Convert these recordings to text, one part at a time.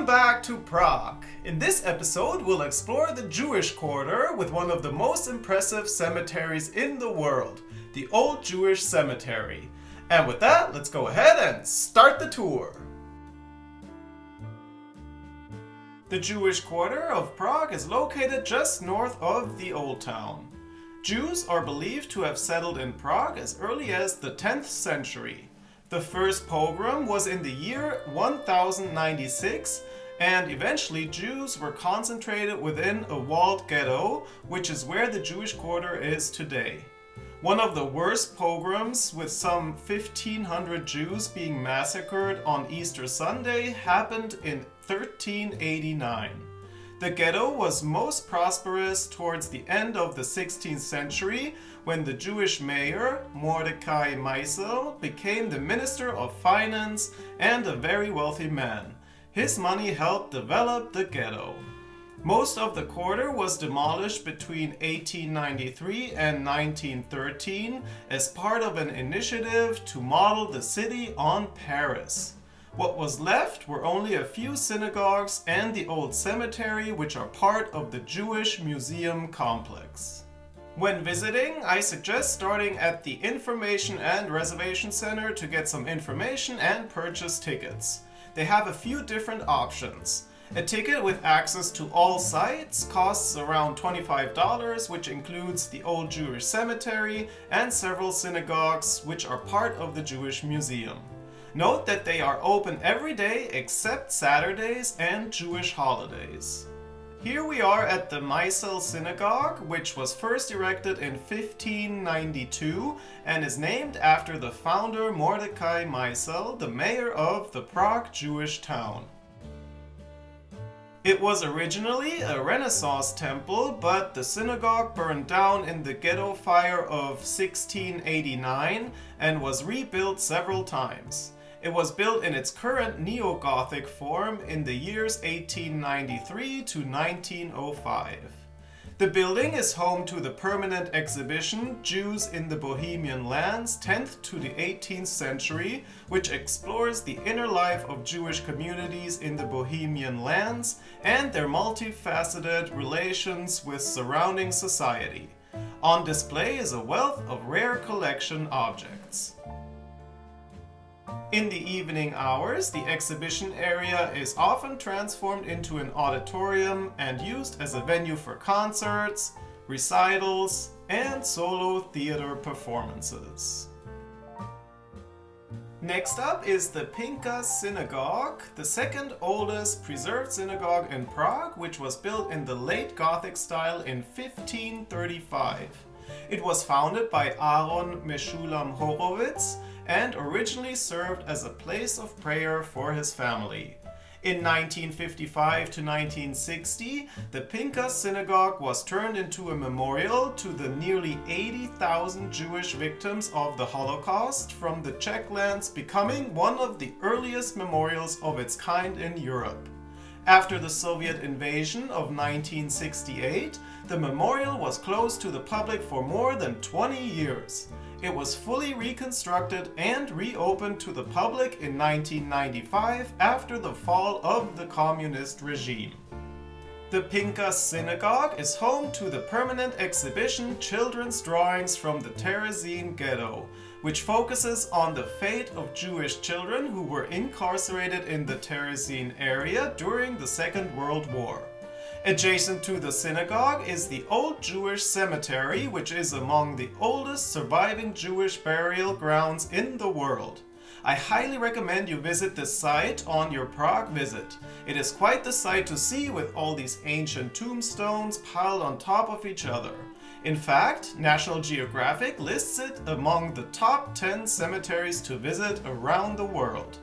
Welcome back to Prague. In this episode, we'll explore the Jewish Quarter with one of the most impressive cemeteries in the world, the Old Jewish Cemetery. And with that, let's go ahead and start the tour. The Jewish Quarter of Prague is located just north of the Old Town. Jews are believed to have settled in Prague as early as the 10th century. The first pogrom was in the year 1096, and eventually Jews were concentrated within a walled ghetto, which is where the Jewish Quarter is today. One of the worst pogroms, with some 1,500 Jews being massacred on Easter Sunday, happened in 1389. The ghetto was most prosperous towards the end of the 16th century, when the Jewish mayor, Mordecai Maisel, became the Minister of Finance and a very wealthy man. His money helped develop the ghetto. Most of the quarter was demolished between 1893 and 1913 as part of an initiative to model the city on Paris. What was left were only a few synagogues and the old cemetery, which are part of the Jewish Museum complex. When visiting, I suggest starting at the Information and Reservation Center to get some information and purchase tickets. They have a few different options. A ticket with access to all sites costs around $25, which includes the Old Jewish Cemetery and several synagogues, which are part of the Jewish Museum. Note that they are open every day except Saturdays and Jewish holidays. Here we are at the Maisel Synagogue, which was first erected in 1592 and is named after the founder Mordecai Maisel, the mayor of the Prague Jewish town. It was originally a Renaissance temple, but the synagogue burned down in the ghetto fire of 1689 and was rebuilt several times. It was built in its current neo-Gothic form in the years 1893 to 1905. The building is home to the permanent exhibition Jews in the Bohemian Lands 10th to the 18th century, which explores the inner life of Jewish communities in the Bohemian Lands and their multifaceted relations with surrounding society. On display is a wealth of rare collection objects. In the evening hours, the exhibition area is often transformed into an auditorium and used as a venue for concerts, recitals, and solo theater performances. Next up is the Pinkas Synagogue, the second oldest preserved synagogue in Prague, which was built in the late Gothic style in 1535. It was founded by Aaron Meshulam Horowitz and originally served as a place of prayer for his family. In 1955 to 1960, the Pinkas Synagogue was turned into a memorial to the nearly 80,000 Jewish victims of the Holocaust from the Czech lands, becoming one of the earliest memorials of its kind in Europe. After the Soviet invasion of 1968, the memorial was closed to the public for more than 20 years. It was fully reconstructed and reopened to the public in 1995 after the fall of the communist regime. The Pinkas Synagogue is home to the permanent exhibition Children's Drawings from the Terezin Ghetto, which focuses on the fate of Jewish children who were incarcerated in the Terezin area during the Second World War. Adjacent to the synagogue is the Old Jewish Cemetery, which is among the oldest surviving Jewish burial grounds in the world. I highly recommend you visit this site on your Prague visit. It is quite the sight to see with all these ancient tombstones piled on top of each other. In fact, National Geographic lists it among the top 10 cemeteries to visit around the world.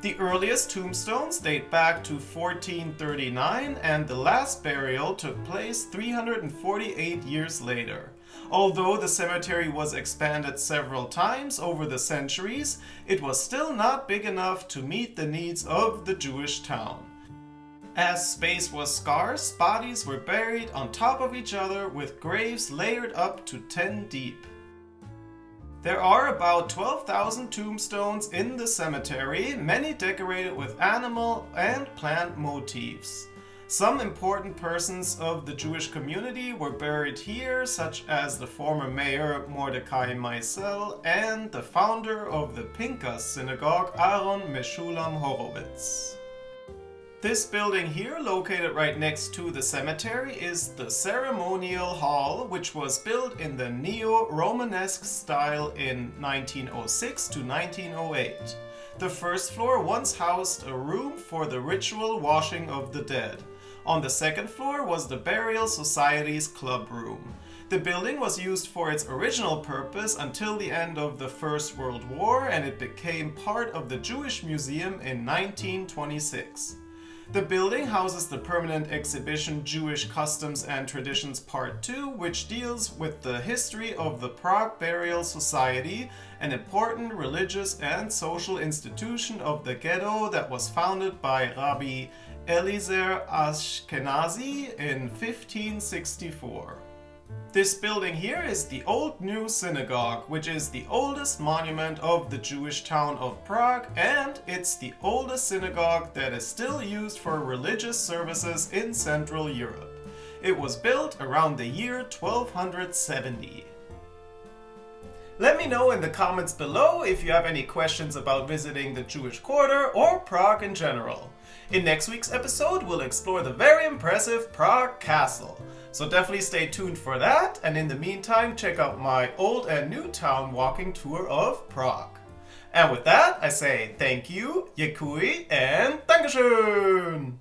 The earliest tombstones date back to 1439, and the last burial took place 348 years later. Although the cemetery was expanded several times over the centuries, it was still not big enough to meet the needs of the Jewish town. As space was scarce, bodies were buried on top of each other with graves layered up to 10 deep. There are about 12,000 tombstones in the cemetery, many decorated with animal and plant motifs. Some important persons of the Jewish community were buried here, such as the former mayor Mordecai Maisel and the founder of the Pinkas Synagogue, Aaron Meshulam Horowitz. This building here, located right next to the cemetery, is the Ceremonial Hall, which was built in the Neo-Romanesque style in 1906 to 1908. The first floor once housed a room for the ritual washing of the dead. On the second floor was the Burial Society's club room. The building was used for its original purpose until the end of the First World War, and it became part of the Jewish Museum in 1926. The building houses the permanent exhibition Jewish Customs and Traditions Part 2, which deals with the history of the Prague Burial Society, an important religious and social institution of the ghetto that was founded by Rabbi Eliezer Ashkenazi in 1564. This building here is the Old-New Synagogue, which is the oldest monument of the Jewish town of Prague, and it's the oldest synagogue that is still used for religious services in Central Europe. It was built around the year 1270. Let me know in the comments below if you have any questions about visiting the Jewish Quarter or Prague in general. In next week's episode, we'll explore the very impressive Prague Castle. So definitely stay tuned for that, and in the meantime, check out my old and new town walking tour of Prague. And with that, I say thank you, Dziękuję, and Dankeschön!